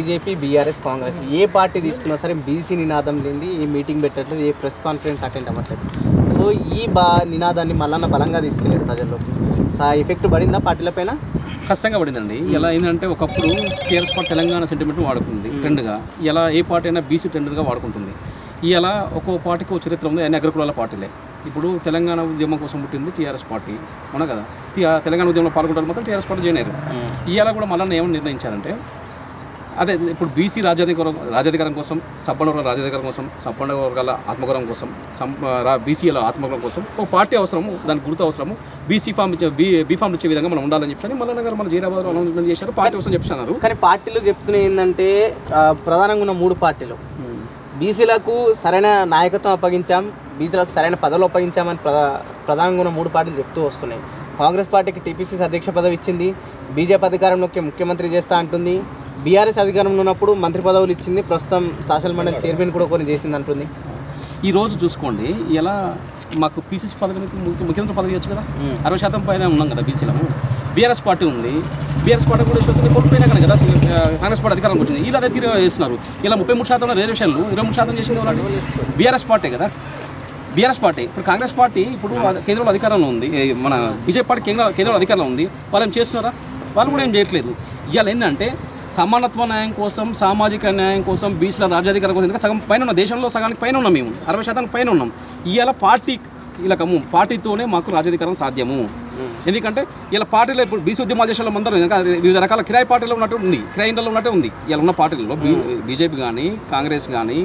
BJP, BRS, Congress ఏ party తీసుకున్నా సరే BC నినాదం లేని ఏ మీటింగ్ పెట్టట్లేదు, ఏ ప్రెస్ కాన్ఫరెన్స్ అటెండ్ అవ్వట్లేదు. సో ఈ నినాదాన్ని మళ్ళీ బలంగా తీసుకెళ్ళారు ప్రజల్లోకి. సో ఆ ఎఫెక్ట్ పడిందా పార్టీల పైన? ఖచ్చితంగా పడిందండి. ఎలా అయిందంటే ఒకప్పుడు టీఆర్ఎస్ పార్టీ తెలంగాణ సెంటిమెంట్ వాడుకుంది ట్రెండ్గా. ఇలా ఏ పార్టీ అయినా బీసీ ట్రెండ్గా వాడుకుంటుంది. ఇలా ఒక్కో పార్టీకి ఒక చరిత్ర ఉంది. అన్ని అగ్రకులాల పార్టీలే. ఇప్పుడు తెలంగాణ ఉద్యమం కోసం పుట్టింది టీఆర్ఎస్ పార్టీ, అవునా కదా. తెలంగాణ ఉద్యమంలో పాల్గొంటారు మాత్రం టీఆర్ఎస్ పార్టీ జాయిన్ అయ్యారు. ఇవాళ కూడా మళ్ళీ ఏమని నిర్ణయించారంటే అదే ఇప్పుడు బీసీ రాజ్యాధికారం కోసం, సబ్బండ వర్గాల రాజ్యాధికారం కోసం, సబ్బండ వర్గాల ఆత్మగౌరవం కోసం, బీసీల ఆత్మగౌరవం కోసం ఒక పార్టీ అవసరము, దానికి గుర్తు అవసరము. బీఫామ్ ఇచ్చే విధంగా మనం ఉండాలని చెప్పి మల్లన్న గారు మన జీరాబాద్లో అనౌన్స్మెంట్ చేశారు. పార్టీ కోసం చెప్తున్నారు. కానీ పార్టీలు చెప్తున్నాయి ఏంటంటే ప్రధానంగా ఉన్న 3 పార్టీలు బీసీలకు సరైన నాయకత్వం అప్పగించాం, బీసీలకు సరైన పదవులు అప్పగించామని ప్రధానంగా ఉన్న 3 పార్టీలు చెప్తూ వస్తున్నాయి. కాంగ్రెస్ పార్టీకి టీపీసీసీ అధ్యక్ష పదవి ఇచ్చింది, బీజేపీ అధికారంలోకి ముఖ్యమంత్రి చేస్తా అంటుంది, బీఆర్ఎస్ అధికారంలో ఉన్నప్పుడు మంత్రి పదవులు ఇచ్చింది, ప్రస్తుతం శాసన మండలి చైర్మన్ కూడా కొన్ని చేసింది అంటుంది. ఈరోజు చూసుకోండి, ఇలా మాకు పీసీసీ పదవికి ముఖ్యమంత్రి పదవి ఇవ్వచ్చు కదా. 60% పైన ఉన్నాం కదా బీసీలకు. బీఆర్ఎస్ పార్టీ ఉంది, బీఆర్ఎస్ పార్టీ కూడా విశ్వసనీయ కోల్పోయినా కానీ కదా కాంగ్రెస్ పార్టీ అధికారంలోకి వచ్చింది. ఇలా అదే తీరు చేస్తున్నారు. ఇలా 33% రిజర్వేషన్లు 23% చేసింది వాళ్ళని బీఆర్ఎస్ పార్టీ కదా. బీఆర్ఎస్ పార్టీ ఇప్పుడు కాంగ్రెస్ పార్టీ ఇప్పుడు కేంద్రంలో అధికారంలో ఉంది, మన బీజేపీ పార్టీ కేంద్రంలో అధికారంలో ఉంది. వాళ్ళు ఏం చేస్తున్నారా? వాళ్ళు కూడా ఏం చేయట్లేదు. ఇవాళ ఏంటంటే సమానత్వ న్యాయం కోసం, సామాజిక న్యాయం కోసం, బీసీల రాజ్యాధికారం కోసం, ఇంకా సగం పైన ఉన్న దేశంలో సగానికి పైన ఉన్నాం మేము, 60% పైన ఉన్నాం. ఇవాళ పార్టీ కీలకము, పార్టీతోనే మాకు రాజ్యాధికారం సాధ్యము. ఎందుకంటే ఇలా పార్టీలో ఇప్పుడు బీసీ ఉద్యమాల దేశాల్లో అందరూ వివిధ రకాల కిరాయి పార్టీలో ఉన్నట్టు ఉంది, కిరాయి ఇండ్లలో ఉన్నట్టు ఉంది. ఇలా ఉన్న పార్టీలలో బీజేపీ కానీ, కాంగ్రెస్ కానీ,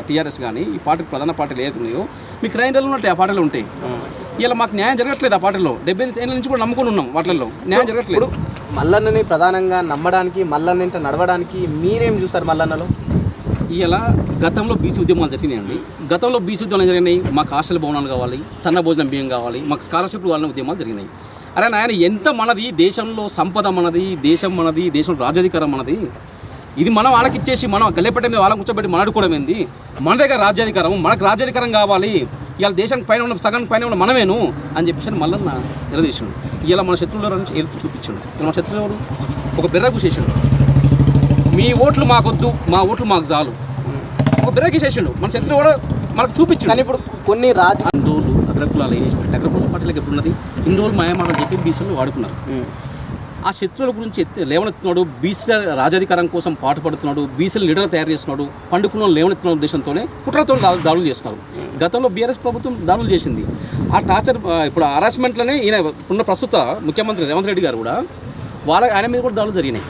టీఆర్ఎస్ కానీ, ఈ పార్టీ ప్రధాన పార్టీలు ఏదైతే ఉన్నాయో మీ కిరాయి ఇండ్లలో ఉన్నట్టు ఆ పార్టీలో ఉంటాయి. ఇలా మాకు న్యాయం జరగట్లేదు. ఆ పార్టీలో 75 ఏళ్ళ నుంచి కూడా నమ్ముకొని ఉన్నాం, వాటిల్లో న్యాయం జరగట్లేదు. మల్లన్నని ప్రధానంగా నమ్మడానికి, మల్లన్న ఇంట నడవడానికి మీరేం చూసారు మల్లన్నలో? ఇలా గతంలో బీసీ ఉద్యమాలు జరిగినాయండి. గతంలో బీసీ ఉద్యమాలు జరిగినాయి. మాకు హాస్టల్ భవనాలు కావాలి, సన్న భోజనం బియ్యం కావాలి, మాకు స్కాలర్షిప్లు వాళ్ళ ఉద్యమాలు జరిగినాయి. అరే నాయన, ఎంత మనది, దేశంలో సంపద మనది, దేశం మనది, దేశం రాజ్యాధికారం మనది. ఇది మనం వాళ్ళకి ఇచ్చేసి మనం గల్లెపట్టే మీద వాళ్ళని కూర్చోబెట్టి మాట్లాడుకోవడం ఏంది? మన దగ్గర రాజ్యాధికారం, మనకు రాజ్యాధికారం కావాలి, ఇవాళ దేశానికి పైన ఉన్న సగం పైన ఉన్న మనమేను అని చెప్పేసి మల్లన్న నిలదీశాడు. ఇలా మన శత్రువుల నుంచి ఏలుతూ చూపించాడు. మన శత్రువులు ఎవరు? ఒక బెర్రకు చేసాడు. మీ ఓట్లు మాకొద్దు, మా ఓట్లు మాకు చాలు, ఒక బెర్రకి చేసాడు. మన శత్రువు కూడా మనకు చూపించాడు. కానీ ఇప్పుడు కొన్ని అన్ని రోజులు అగ్రకులాలు ఏం చేసినట్టు, అగ్రకుల పార్టీలకు ఎప్పుడున్నది ఇన్ని రోజులు మాయమాటలు చెప్పి బీసీలు వాడుకున్నారు. ఆ శత్రువుల గురించి లేవనెత్తున్నాడు, బీసీ రాజ్యాధికారం కోసం పాటుపడుతున్నాడు, బీసీలు లీడర్లు తయారు చేస్తున్నాడు, పండుకున్న లేవనెత్తున్న ఉద్దేశంతోనే కుట్రతో దాడులు చేస్తున్నారు. గతంలో బీఆర్ఎస్ ప్రభుత్వం దాడులు చేసింది. ఆ టార్చర్ ఇప్పుడు హరాస్మెంట్లోనే ఈయన ఉన్న ప్రస్తుత ముఖ్యమంత్రి రేవంత్ రెడ్డి గారు కూడా ఆయన మీద కూడా దాడులు జరిగినాయి.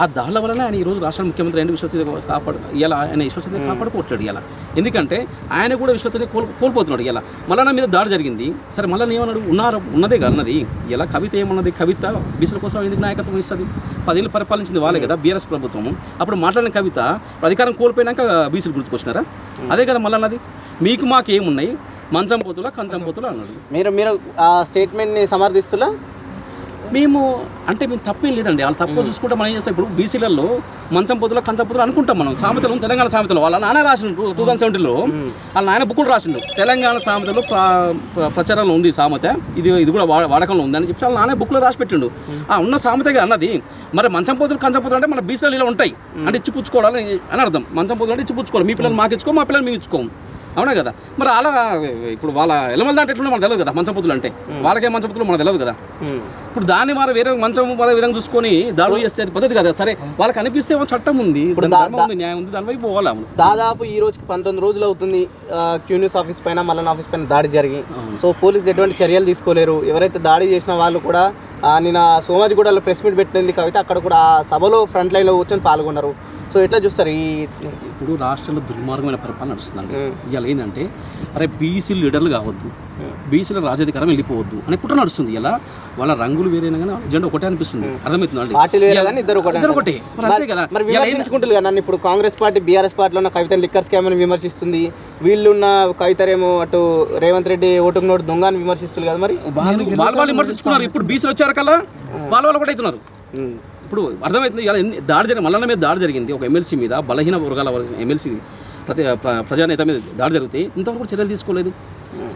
ఆ దాడుల వలన ఆయన ఈరోజు రాష్ట్ర ముఖ్యమంత్రి అయిన విశ్వసనీయత ఇలా ఆయన విశ్వసనీయత కాపాడుకోవట్లేడు. ఇలా ఎందుకంటే ఆయన కూడా విశ్వసనీయత కోల్పోతున్నాడు. ఇలా మల్లన్న మీద దాడి జరిగింది. సరే మల్లన్న ఏమన్నాడు? ఉన్నదే అన్నది. ఇలా కవిత ఏమన్నది? కవిత బీసీల కోసం ఎందుకు నాయకత్వం ఇస్తుంది? 10 ఏళ్ళు పరిపాలించింది వాళ్ళే కదా బీఆర్ఎస్ ప్రభుత్వం. అప్పుడు మాట్లాడిన కవిత అధికారం కోల్పోయినాక బీసీలు గుర్తుకొచ్చినారా? అదే కదా మల్లన్నది. మీకు మాకు ఏమున్నాయి, మంచం పోతులా కంచం పోతులా అన్నాడు. మీరు ఆ స్టేట్మెంట్ని సమర్థిస్తులా? మేము తప్పేం లేదండి. వాళ్ళు తప్పు చూసుకుంటే మనం ఏం చేస్తాం? ఇప్పుడు బీసీలలో మంచం పొద్దులో కంచం పొద్దులు అనుకుంటాం మనం. సామెతలు తెలంగాణ సామెతలు వాళ్ళ నాన్న రాసిండు 2017లో. వాళ్ళ నాయన బుక్కులు రాసిండు. తెలంగాణ సామెతలో ప్రచారంలో ఉంది సామెత, ఇది కూడా వాడకంలో ఉందని చెప్పి వాళ్ళ నాన్న బుక్లో రాసి పెట్టిండు. ఉన్న సామెతగా అన్నది. మరి మంచం పొద్దులు కంచం పొద్దులు అంటే మన బీసీలు ఇలా ఉంటాయి అంటే ఇచ్చిపుచ్చుకోవాలని అని అర్థం. మంచం పొద్దులు అంటే ఇచ్చిపుచ్చుకోవాలి. మీ పిల్లలు మాకు ఇచ్చుకో, మా పిల్లలు మేము ఇచ్చుకోము, అవునా కదా. మరి అలా ఇప్పుడు వాళ్ళ ఎలమల దాంట్లో ఎట్లుంటే మనకు తెలియదు కదా. మంచం పొద్దులు అంటే వాళ్ళకే మంచం పొద్దులు మనకు తెలియదు కదా. ఇప్పుడు దాన్ని మరి వేరే మంచం విధంగా చూసుకొని దాడులు చేస్తే పద్ధతి కదా. సరే వాళ్ళకి అనిపిస్తే చట్టం ఉంది, న్యాయం ఉంది, దానిపై పోవాలి. దాదాపు ఈ రోజుకి 19 రోజులు అవుతుంది క్యూ న్యూస్ ఆఫీస్ పైన, మల్లన్న ఆఫీస్ పైన దాడి జరిగి. సో పోలీసులు ఎటువంటి చర్యలు తీసుకోలేరు. ఎవరైతే దాడి చేసిన వాళ్ళు కూడా నిన్న సోమాజిగూడలో ప్రెస్ మీట్ పెట్టింది కవిత, అక్కడ కూడా ఆ సభలో ఫ్రంట్ లైన్లో కూర్చొని పాల్గొన్నారు. సో ఎట్లా చూస్తారు? ఇప్పుడు రాష్ట్రంలో దుర్మార్గమైన పరిపాలన నడుస్తుందండి. ఇవాళ ఏంటంటే అరే బీసీలు లీడర్లు కావద్దు, బీసీల రాజ్యాధికారం వెళ్ళిపోవద్దు అనే కుట్ర నడుస్తుంది. ఇలా వాళ్ళ రంగులు వేరైనా కానీ ఎజెండా ఒకటే అనిపిస్తుంది. అర్థమవుతుందండి. ఇద్దరు ఒకటే కదా. నన్ను ఇప్పుడు కాంగ్రెస్ పార్టీ బీఆర్ఎస్ పార్టీలో ఉన్న కవిత లిక్కర్ స్కామ్ అని విమర్శిస్తుంది. వీళ్ళున్న కవితరేమో అటు రేవంత్ రెడ్డి ఓటుకు నోటు దొంగ అని విమర్శిస్తుంది కదా. మరి వాళ్ళు విమర్శించుకున్నారు. ఇప్పుడు బీసీలు వచ్చారు కల్లా వాళ్ళు కూడా అవుతున్నారు. ఇప్పుడు అర్థమవుతుంది. ఇలా దాడి జరిగింది, మల్లన్న మీద దాడి జరిగింది. ఒక ఎమ్మెల్సీ మీద, బలహీన వర్గాల ఎమ్మెల్సీ ప్రజానేత మీద దాడి జరిగితే ఇంతవరకు చర్యలు తీసుకోలేదు.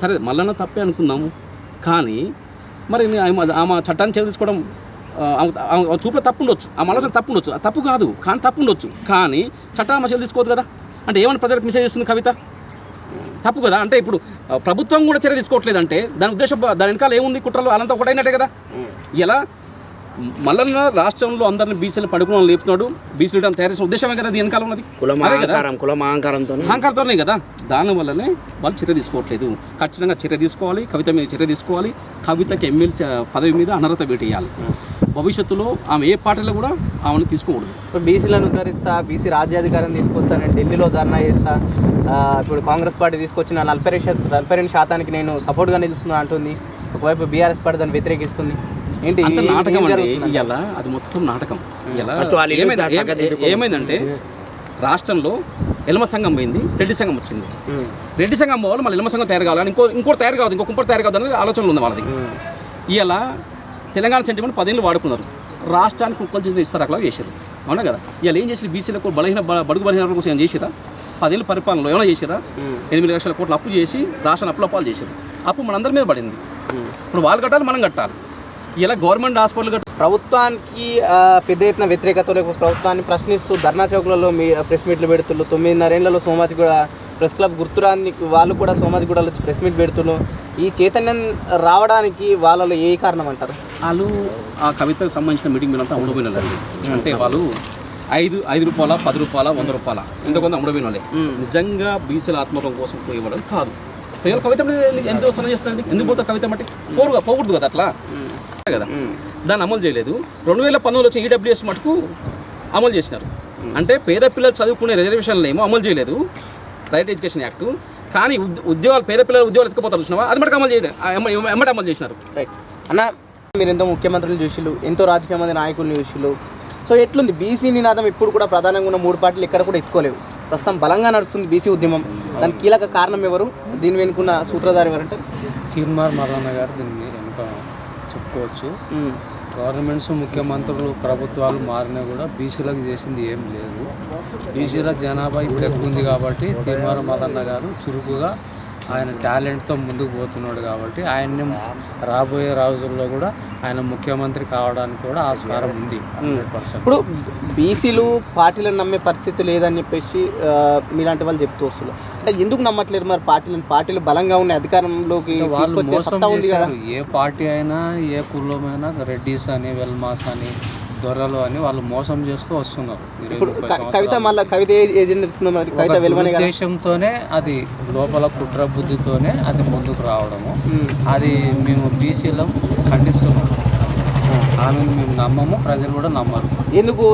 సరే మల్లన్న తప్పే అనుకుందాము, కానీ మరి ఆమె చట్టాన్ని చర్య తీసుకోవడం చూపులో తప్పు ఉండొచ్చు, ఆ ఆలోచన తప్పు ఉండొచ్చు, తప్పు కాదు కానీ తప్పు ఉండొచ్చు, కానీ చట్టాలు మధ్యలో తీసుకోవద్దు కదా. అంటే ఏమైనా ప్రజలకు మెసేజ్ ఇస్తుంది కవిత? తప్పు కదా. అంటే ఇప్పుడు ప్రభుత్వం కూడా చర్య తీసుకోవట్లేదంటే దాని ఉద్దేశం, దాని వెనకాల ఏముంది? కుట్రలు అనంతా ఒకటైనట్టే కదా. ఇలా మల్లన్న రాష్ట్రంలో అందరిని బీసీలు పడుకుని లేపుతున్నాడు, బీసీలు తయారు చేసిన ఉద్దేశమే కదా దీని వెనకాల ఉన్నది. అహంకారంతోనే కదా. దానివల్లనే వాళ్ళు చర్య తీసుకోవట్లేదు. ఖచ్చితంగా చర్య తీసుకోవాలి, కవిత మీద చర్య తీసుకోవాలి. కవితకి ఎమ్మెల్సీ పదవి మీద అనర్హత వేటేయాలి. భవిష్యత్తులో ఆమె ఏ పార్టీలో కూడా ఆమెను తీసుకోకూడదు. ఇప్పుడు బీసీలను ఉద్ధరిస్తా, బీసీ రాజ్యాధికారం తీసుకొస్తా, నేను ఢిల్లీలో ధర్నా చేస్తా, ఇప్పుడు కాంగ్రెస్ పార్టీ తీసుకొచ్చిన 42% నేను సపోర్ట్గా నిలుస్తున్నా అంటుంది. ఒకవైపు బీఆర్ఎస్ పార్టీ దాన్ని వ్యతిరేకిస్తుంది. ఏంటి నాటకం అంటే ఇలా అది మొత్తం నాటకం. ఇలా ఏమైందంటే రాష్ట్రంలో ఎలమ సంఘం పోయింది, రెడ్డి సంఘం వచ్చింది. రెడ్డి సంఘం పోవాలి, మళ్ళీ ఎలమ సంఘం తయారు కావాలి, ఇంకోటి తయారు కావద్దు, ఇంకొకటి తయారు కావద్దు అనేది ఆలోచనలు ఉంది వాళ్ళది. ఇలా తెలంగాణ సెంటిమెంట్ 10 ఏళ్ళు వాడుకున్నారు. రాష్ట్రానికి కుక్కలు చేసి ఇస్తారు అలా చేశారు. అవునా కదా. ఇలా ఏం చేసి బీసీలకు బడుగు బలహీన కోసం ఏం చేసిరా? 10 ఏళ్ళ పరిపాలనలో ఏమైనా చేసిరా? 8 లక్షల కోట్ల అప్పు చేసి రాష్ట్రాన్ని అప్పులపాలు చేశారు. అప్పు మనందరి మీద పడింది. ఇప్పుడు వాళ్ళు కట్టాలి, మనం కట్టాలి. ఇలా గవర్నమెంట్ హాస్పిటల్ ప్రభుత్వానికి పెద్ద ఎత్తున వ్యతిరేకత, లేకపోతే ప్రభుత్వాన్ని ప్రశ్నిస్తూ ధర్నా చౌక్లలో మీ ప్రెస్ మీట్లు పెడుతున్నారు. 9.5 ఏళ్లలో సోమాజిగూడ ప్రెస్ క్లబ్ గుర్తురాని వాళ్ళు కూడా సోమాజిగూడలో వచ్చి ప్రెస్ మీట్ పెడుతున్నారు. ఈ చైతన్యం రావడానికి వాళ్ళలో ఏ కారణం అంటారు? వాళ్ళు ఆ కవితకు సంబంధించిన మీటింగ్ మీద అంతా అమ్ముడుపోయినారండి. అంటే వాళ్ళు 5 రూపాయల, 10 రూపాయల, 100 రూపాయల ఇంతకొంత అమ్ముడుపోయిన వాళ్ళే. నిజంగా బీసీల ఆత్మగౌరవం కోసం పోయేవాళ్ళం కాదు. ప్రజలు కవిత ఎందుకు సన్న చేస్తారండి? ఎందుకు పోతారు కవిత మట్టి? పోకూడదు కదా అట్లా కదా. దాన్ని అమలు చేయలేదు. 2019 వచ్చిన ఈడబ్ల్యూఎస్ మటుకు అమలు చేసినారు. అంటే పేద పిల్లలు చదువుకునే రిజర్వేషన్లు ఏమో అమలు చేయలేదు, రైట్ ఎడ్యుకేషన్ యాక్ట్. కానీ ఉద్యోగాలు, పేద పిల్లలు ఉద్యోగాలు ఎత్తుకుపోతారు చూసినావా, అది మటుకు అమలు చేయలేదు, ఎమ్మటి అమలు చేసినారు. రైట్ అన్న, మీరు ఎంతో ముఖ్యమంత్రులు చూసిళ్ళు, ఎంతో రాజకీయ మంది నాయకులను చూసిళ్ళు. సో ఎట్లుంది బీసీ నినాదం? ఇప్పుడు కూడా ప్రధానంగా ఉన్న 3 పార్టీలు ఎక్కడ కూడా ఎత్తుకోలేవు. ప్రస్తుతం బలంగా నడుస్తుంది బీసీ ఉద్యమం. దానికి కీలక కారణం ఎవరు? దీని వెనుకున్న సూత్రధారి ఎవరంటే తీర్మార్ మల్లన్న గారు దీన్ని వెనుక చెప్పుకోవచ్చు. గవర్నమెంట్స్, ముఖ్యమంత్రులు, ప్రభుత్వాలు మారినా కూడా బీసీలకు చేసింది ఏం లేదు. బీసీల జనాభా ఇప్పుడు ఎక్కువ ఉంది కాబట్టి తీర్మార్ మల్లన్న గారు చురుకుగా ఆయన టాలెంట్తో ముందుకు పోతున్నాడు కాబట్టి ఆయన్ని రాబోయే రోజుల్లో కూడా ఆయన ముఖ్యమంత్రి కావడానికి కూడా ఆస్కారం ఉంది 100%. ఇప్పుడు బీసీలు పార్టీలను నమ్మే పరిస్థితి లేదని చెప్పేసి మీలాంటి వాళ్ళు చెప్తూ వస్తున్నారు. అంటే ఎందుకు నమ్మట్లేరు మరి పార్టీలు బలంగా ఉన్న అధికారంలోకి తీసుకొచ్చే సత్తా ఉంది కదా. ఏ పార్టీ అయినా, ఏ కులమైనా, రెడ్డిస్ అని, వెల్మాస్ అని, దొరలు అని వాళ్ళు మోసం చేస్తూ వస్తున్నారు. ఉద్దేశంతోనే అది లోపల కుట్ర బుద్ధితోనే అది ముందుకు రావడము. అది మేము బీసీలం ఖండిస్తున్నాము. ఆమెను మేము నమ్మము, ప్రజలు కూడా నమ్మరు. ఎందుకు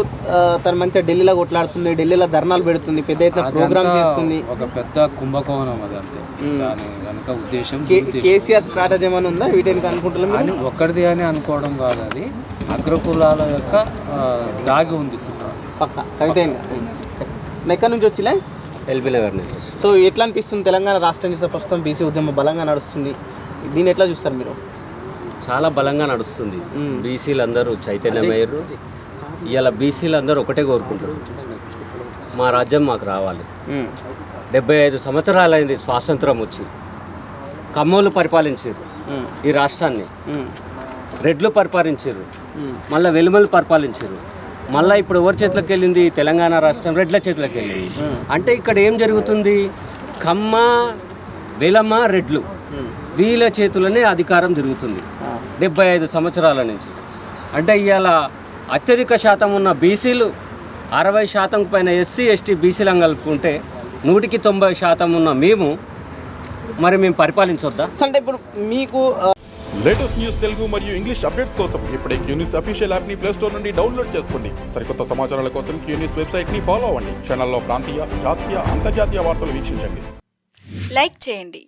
తను మంచిగా ఢిల్లీలో కొట్లాడుతుంది, ఢిల్లీలో ధర్నాలు పెడుతుంది, పెద్ద ఎత్తున ప్రోగ్రామ్ చేస్తుంది. ఒక పెద్ద కుంభకోణం అది అంతే. దాని వెనక ఉద్దేశం కేసీఆర్ స్ట్రాటజీ ఏమైనా ఉందా వీటికి అనుకుంటున్నాం అని ఒక్కడిది అని అనుకోవడం కాదు. అది అగ్రకులాల యొక్క దాగి ఉంది పక్క. కవిత ఎక్కడి నుంచి వచ్చిలే? ఎల్బీ నగర్ నుంచి. సో ఎట్లా అనిపిస్తుంది తెలంగాణ రాష్ట్రం చేసే ప్రస్తుతం బీసీ ఉద్యమం బలంగా నడుస్తుంది, దీన్ని ఎట్లా చూస్తారు మీరు? చాలా బలంగా నడుస్తుంది. బీసీలు అందరూ చైతన్యమయ్యారు. ఇవాళ బీసీలు అందరూ ఒకటే కోరుకుంటారు, మా రాజ్యం మాకు రావాలి. 75 సంవత్సరాలైంది స్వాతంత్రం వచ్చి. కమ్మోళ్ళు పరిపాలించారు ఈ రాష్ట్రాన్ని, రెడ్లు పరిపాలించారు, మళ్ళీ వెలుమలు పరిపాలించారు. మళ్ళీ ఇప్పుడు ఎవరి చేతిలోకి వెళ్ళింది? తెలంగాణ రాష్ట్రం రెడ్ల చేతిలోకి వెళ్ళింది. అంటే ఇక్కడ ఏం జరుగుతుంది? కమ్మ, వెలమ, రెడ్లు వీళ్ళ చేతులనే అధికారం తిరుగుతుంది 75 సంవత్సరాల నుంచి. అంటే ఇవాళ అత్యధిక శాతం ఉన్న బీసీలు 60% పైన ఎస్సీ ఎస్టీ బీసీలను కలుపుకుంటే 190% ఉన్న మేము పరిపాలించొద్దా? అంటే ఇప్పుడు మీకు లేటెస్ట్ న్యూస్ తెలుగు మరియు ఇంగ్లీష్ అప్డేట్స్ కోసం ఇప్పుడే క్యూన్యూస్ అఫీషియల్ యాప్ని ప్లే స్టోర్ నుండి డౌన్లోడ్ చేసుకోండి. సరికొత్త సమాచారాల కోసం క్యూన్యూస్ వెబ్సైట్ని ఫాలో అవ్వండి. ఛానల్లో ప్రాంతీయ, జాతీయ, అంతర్జాతీయ వార్తలు వీక్షించండి. లైక్ చేయండి.